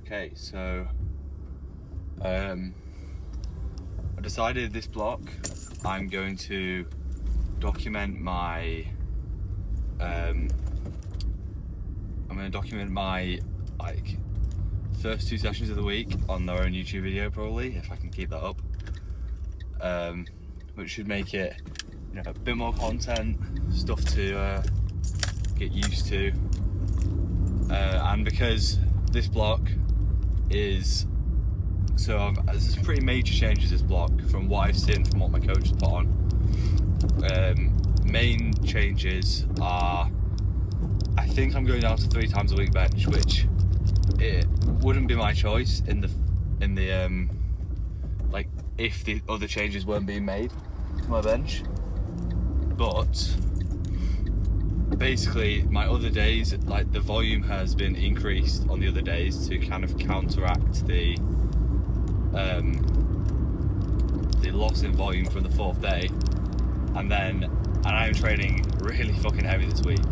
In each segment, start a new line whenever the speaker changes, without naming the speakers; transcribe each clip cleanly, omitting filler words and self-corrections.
Okay, so I decided this block I'm going to document my like first 2 sessions of the week on their own YouTube video, probably, if I can keep that up, which should make it, a bit more content, stuff to get used to, and because this block is there's some pretty major changes this block from what I've seen from what my coach has put on. Main changes are, I think I'm going down to 3 times a week bench, which it wouldn't be my choice in the like if the other changes weren't being made to my bench. But basically my other days, like the volume has been increased on the other days to kind of counteract the loss in volume from the 4th day, and I'm training really fucking heavy this week.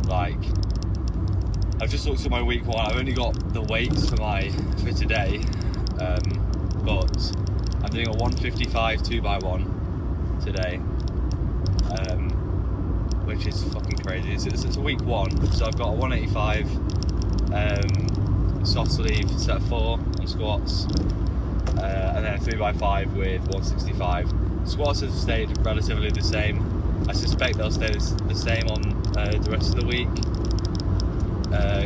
Like, I've just looked at my week 1. I've only got the weights for today, but I'm doing a 155 2x1 today, which is fucking crazy. It's a week 1, so I've got a 185 soft sleeve set 4 on squats, and then a 3x5 with 165. Squats have stayed relatively the same. I suspect they'll stay the same on the rest of the week,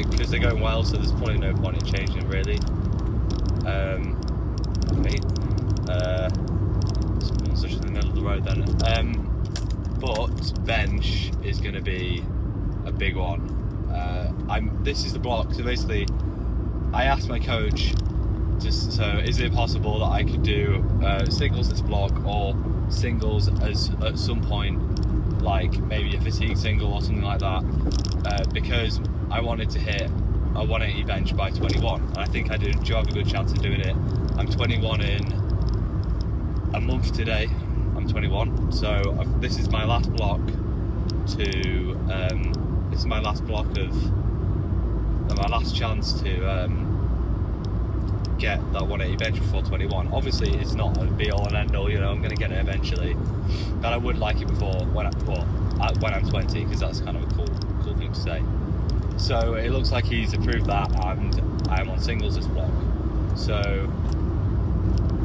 because they're going well, so there's probably no point in changing really. Someone's just in the middle of the road then. But bench is going to be a big one. This is the block, so basically I asked my coach, so is it possible that I could do singles this block, or singles at some point, like maybe a fatigue single or something like that, because I wanted to hit a 180 bench by 21, and I think I do have a good chance of doing it. I'm 21 in a month today. I'm 21, so this is my last block my last chance to get that 180 bench before 21. Obviously it's not a be all and end all, I'm going to get it eventually, but I would like it before when I'm 20, because that's kind of a cool thing to say. So it looks like he's approved that, and I'm on singles this block. So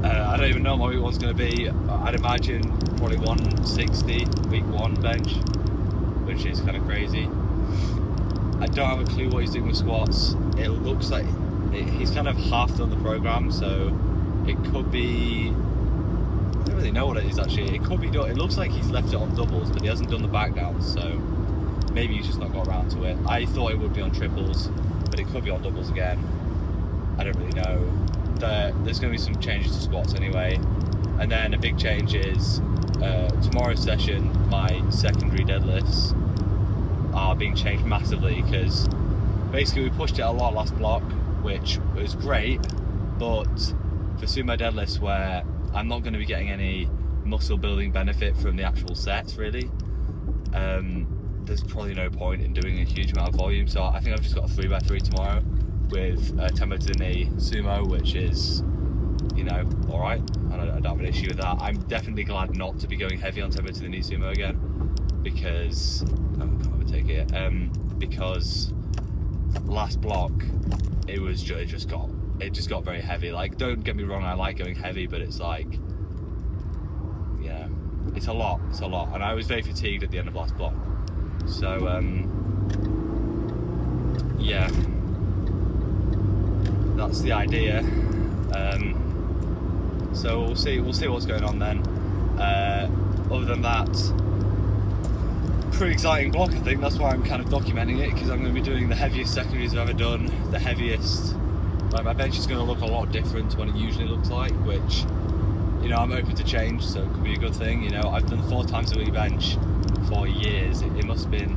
I don't even know what week 1's going to be. I'd imagine probably 160 week 1 bench, which is kind of crazy. I don't have a clue what he's doing with squats. It looks like he's kind of half done the program, so it could be, I don't really know what it is actually. It could be done. It looks like he's left it on doubles, but he hasn't done the back downs, so maybe he's just not got around to it. I thought it would be on triples, but it could be on doubles again. I don't really know. There's going to be some changes to squats anyway, and then a big change is tomorrow's session, my secondary deadlifts are being changed massively, because basically we pushed it a lot last block, which was great, but for sumo deadlifts where I'm not going to be getting any muscle building benefit from the actual sets really, there's probably no point in doing a huge amount of volume. So I think I've just got a 3x3 tomorrow with tempo to the knee sumo, which is, alright. I don't have an issue with that. I'm definitely glad not to be going heavy on tempo to the knee sumo again, because because last block it just got very heavy. Like, don't get me wrong, I like going heavy, but it's like, it's a lot, and I was very fatigued at the end of last block. So that's the idea. So we'll see what's going on then. Other than that, pretty exciting block, I think. That's why I'm kind of documenting it, because I'm going to be doing the heaviest secondaries I've ever done, the heaviest. Like, my bench is going to look a lot different to what it usually looks like, which, I'm open to change, so it could be a good thing. I've done 4 times a week bench for years. It must have been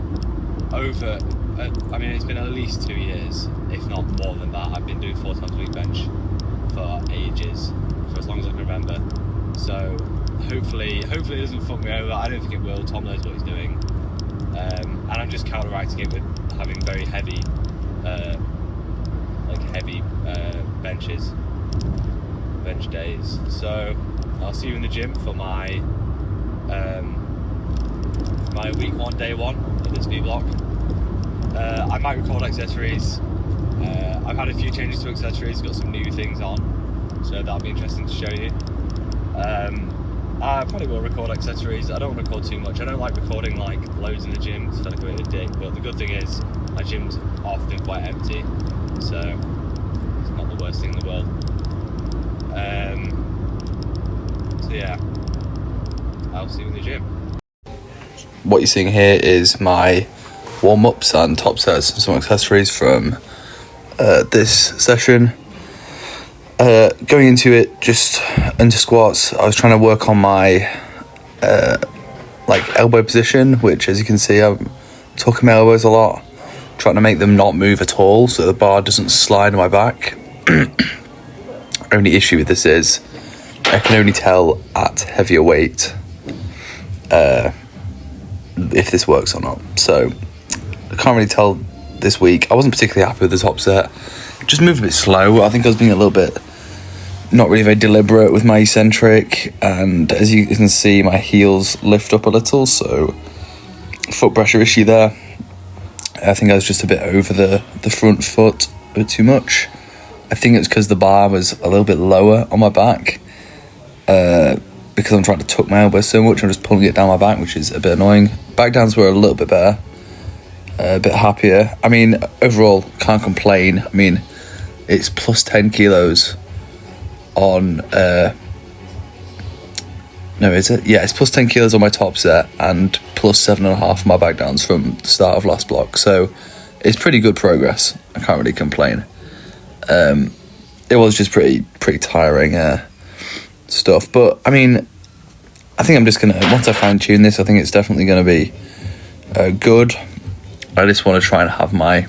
over, it's been at least 2 years, if not more than that. I've been doing 4 times a week bench for ages, for as long as I can remember. So hopefully it doesn't fuck me over. I don't think it will. Tom knows what he's doing. And I'm just counteracting it with having very heavy bench days. So I'll see you in the gym for my week 1, day 1 of this new block. I might record accessories. I've had a few changes to accessories, got some new things on, so that'll be interesting to show you. I probably will record accessories. I don't record too much. I don't like recording like loads in the gym, it's feel like a bit of a dick, but the good thing is my gym's often quite empty, so it's not the worst thing in the world. So yeah, I'll see you in the gym. What you're seeing here is my warm-ups and top sets and some accessories from this session. Going into it, just into squats, I was trying to work on my elbow position, which, as you can see, I'm tucking my elbows a lot, trying to make them not move at all so the bar doesn't slide on my back. Only issue with this is I can only tell at heavier weight if this works or not. So I can't really tell this week. I wasn't particularly happy with the top set. Just moved a bit slow. I think I was being a little bit not really very deliberate with my eccentric, and as you can see, my heels lift up a little, so foot pressure issue there. I think I was just a bit over the front foot a bit too much. I think it's because the bar was a little bit lower on my back, because I'm trying to tuck my elbow so much, I'm just pulling it down my back, which is a bit annoying. Back downs were a little bit better, a bit happier. I mean, overall, can't complain. I mean, it's plus 10 kilos on no, is it? Yeah, it's plus 10 kilos on my top set and plus 7.5 on my back downs from the start of last block, so it's pretty good progress. I can't really complain. It was just pretty tiring stuff, but I mean, I think I'm just gonna, once I fine tune this, I think it's definitely gonna be good. I just want to try and have my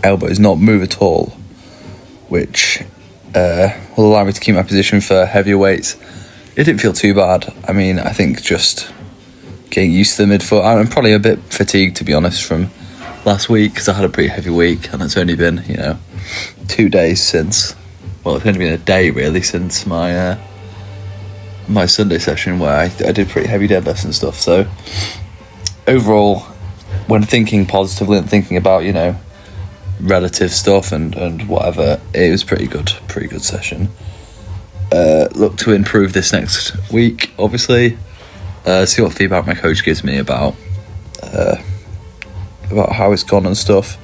elbows not move at all, which will allow me to keep my position for heavier weights. It didn't feel too bad. I mean, I think just getting used to the midfoot. I'm probably a bit fatigued, to be honest, from last week, because I had a pretty heavy week, and it's only been, 2 days since, well, it's only been a day really since my my Sunday session where I did pretty heavy deadlifts and stuff. So overall, when thinking positively and thinking about, relative stuff and whatever, it was pretty good session. Look to improve this next week, obviously. See what feedback my coach gives me about how it's gone and stuff.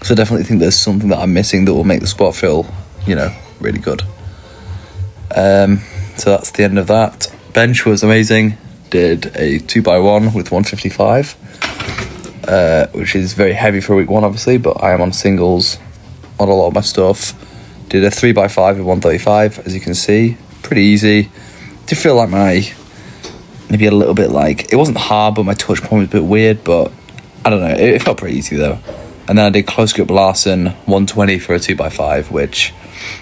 So I definitely think there's something that I'm missing that will make the squat feel, really good. So that's the end of that. Bench was amazing. Did a 2x1 with 155. Which is very heavy for week 1, obviously, but I am on singles on a lot of my stuff. Did a 3x5 with 135, as you can see. Pretty easy. Did feel like maybe a little bit like, it wasn't hard, but my touch point was a bit weird, but I don't know, it felt pretty easy though. And then I did close grip Larsen 120 for a 2x5, which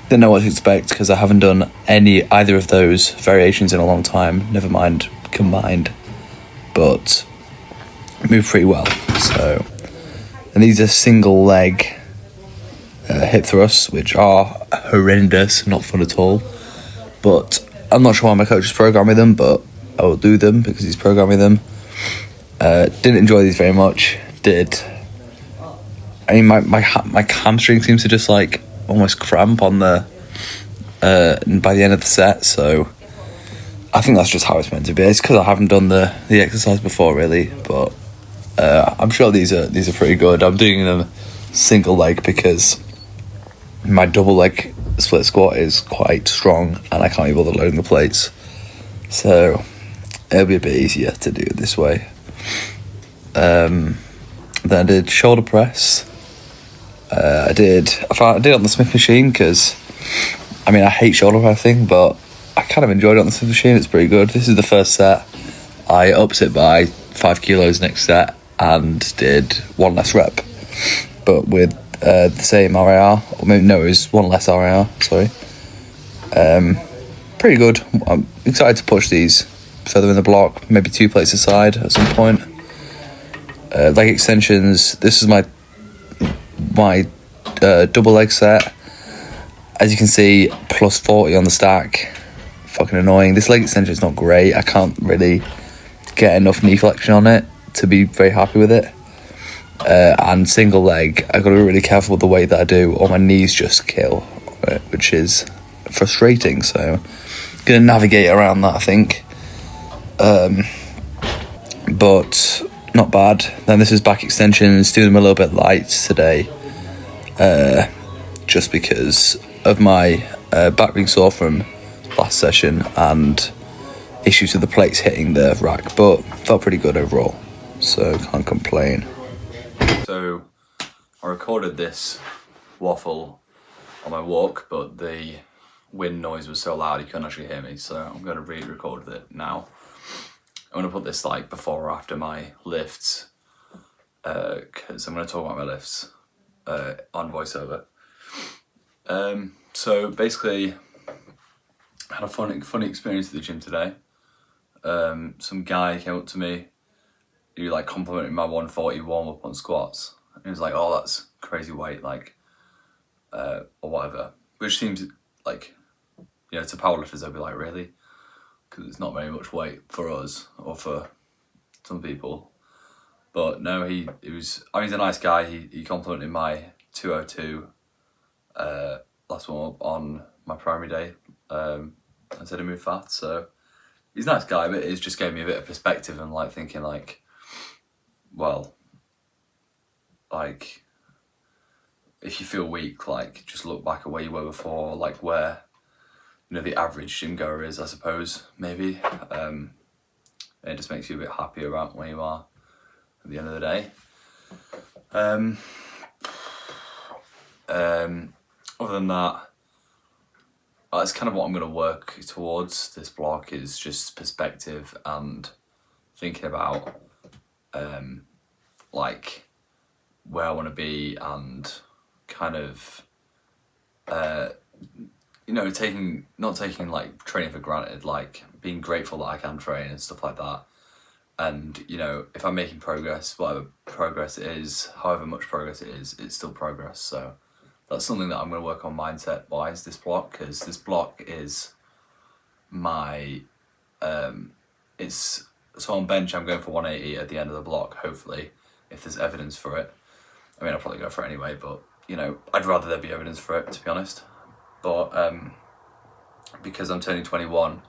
didn't know what to expect because I haven't done either of those variations in a long time, never mind combined, but moved pretty well. So, and these are single leg hip thrusts, which are horrendous, not fun at all, but I'm not sure why my coach is programming them, but I will do them because he's programming them. Didn't enjoy these very much. My hamstring seems to just like almost cramp on the by the end of the set, so I think that's just how it's meant to be. It's because I haven't done the exercise before really, but I'm sure these are pretty good. I'm doing them single leg because my double leg split squat is quite strong and I can't be bothered loading the plates, so it'll be a bit easier to do it this way. Then I did shoulder press. I did it on the Smith machine because I hate shoulder pressing, but I kind of enjoyed it on the Smith machine. It's pretty good. This is the first set. I upped it by 5 kilos next set and did one less rep, but with the same RIR, or maybe no, it was one less RIR, sorry. Pretty good. I'm excited to push these further in the block, maybe 2 plates aside at some point. Leg extensions, this is my double leg set.
As you can see, plus 40 on the stack. Fucking annoying. This leg extension is not great. I can't really get enough knee flexion on it to be very happy with it. And single leg, I got to be really careful with the weight that I do, or my knees just kill, which is frustrating. So, gonna navigate around that, I think. But not bad. Then this is back extensions. Doing them a little bit light today, just because of my back being sore from last session and issues with the plates hitting the rack, but felt pretty good overall, so can't complain. So I recorded this waffle on my walk, but the wind noise was so loud you couldn't actually hear me, so I'm going to re-record it now. I'm going to put this like before or after my lifts, because I'm going to talk about my lifts on voiceover. So basically, I had a funny experience at the gym today. Some guy came up to me, he like complimented my 140 warm up on squats. And he was like, "Oh, that's crazy weight, like, or whatever." Which seems like, you know, to powerlifters they'll be like, "Really?" Because it's not very much weight for us or for some people. But no, he was. I mean, he's a nice guy. He complimented my 202 last warm up on my primary day. I said he moved fast, so he's a nice guy, but it just gave me a bit of perspective and like thinking like, well, like if you feel weak, like just look back at where you were before, like where, you know, the average gym goer is, I suppose, maybe. It just makes you a bit happier about where you are at the end of the day. Other than that, that's kind of what I'm going to work towards this block, is just perspective and thinking about like where I want to be, and kind of you know, not taking like training for granted, like being grateful that I can train and stuff like that. And you know, if I'm making progress, whatever progress it is, however much progress it is, it's still progress. So that's something that I'm going to work on mindset wise this block, because this block is my it's so on bench I'm going for 180 at the end of the block, hopefully, if there's evidence for it. I mean, I'll probably go for it anyway, but you know, I'd rather there be evidence for it, to be honest. But because I'm turning 21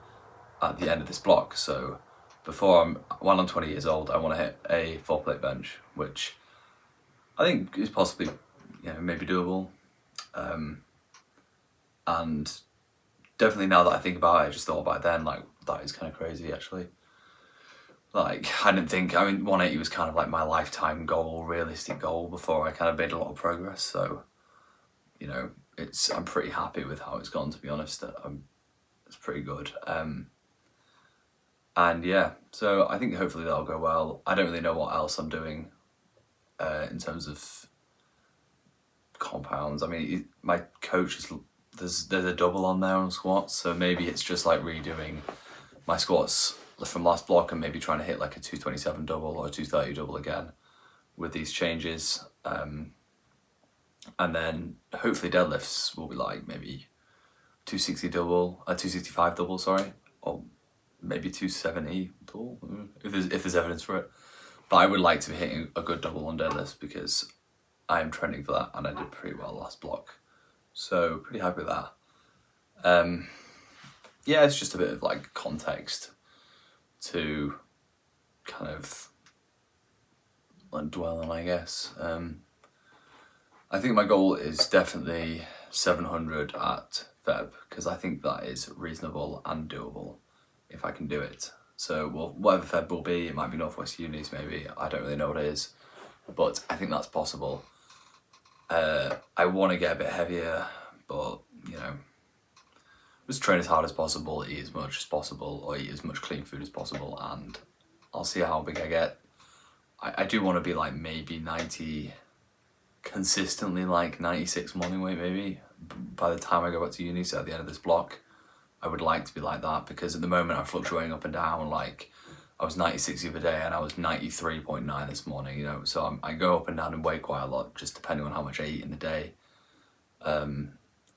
at the end of this block, so while I'm 20 years old, I want to hit a 4-plate bench, which I think is possibly, you know, maybe doable. And definitely now that I think about it, I just thought about it then, like, that is kind of crazy, actually. Like, I didn't think, I mean, 180 was kind of like my lifetime goal, realistic goal, before I kind of made a lot of progress. So, you know, I'm pretty happy with how it's gone, to be honest. It's pretty good. And yeah, so I think hopefully that'll go well. I don't really know what else I'm doing in terms of compounds. I mean, my coach there's a double on there on squats, so maybe it's just like redoing my squats from last block and maybe trying to hit like a 227 double or a 230 double again with these changes. And then hopefully deadlifts will be like maybe 265 double, sorry, or maybe 270 double, if there's evidence for it. But I would like to be hitting a good double on deadlifts, because I am trending for that, and I did pretty well last block, so pretty happy with that. Yeah, it's just a bit of like context to kind of like dwell on, I guess. I think my goal is definitely 700 at Feb, because I think that is reasonable and doable if I can do it. So, well, whatever Feb will be, it might be Northwest Unis, maybe, I don't really know what it is, but I think that's possible. I want to get a bit heavier, but, you know, just train as hard as possible, eat as much as possible, or eat as much clean food as possible, and I'll see how big I get. I do want to be like maybe 90, consistently like 96 morning weight maybe, by the time I go back to uni, so at the end of this block. I would like to be like that, because at the moment I'm fluctuating up and down. Like, I was 96 the other day and I was 93.9 this morning, you know, so I go up and down in weight quite a lot, just depending on how much I eat in the day.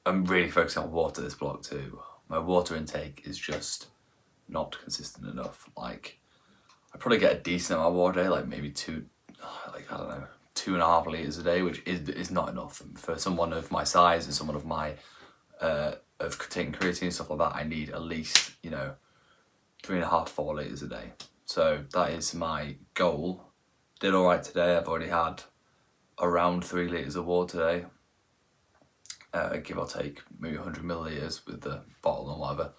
I'm really focusing on water this vlog too. My water intake is just not consistent enough. Like, I probably get a decent amount of water a day, like maybe 2.5 litres a day, which is not enough. And for someone of my size and someone of my, of taking creatine and stuff like that, I need at least, 3.5-4 litres a day. So that is my goal. Did alright today. I've already had around 3 litres of water today. Give or take maybe 100 millilitres with the bottle and whatever.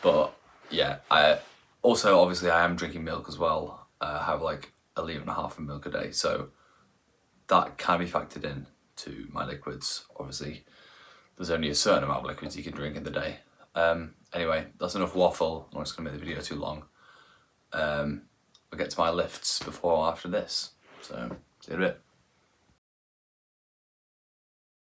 But yeah, I am drinking milk as well. I have like 1.5 litres of milk a day, so that can be factored in to my liquids. Obviously, there's only a certain amount of liquids you can drink in the day. Anyway, that's enough waffle. I'm not just gonna make the video too long. I'll get to my lifts before or after this. So see you in a bit.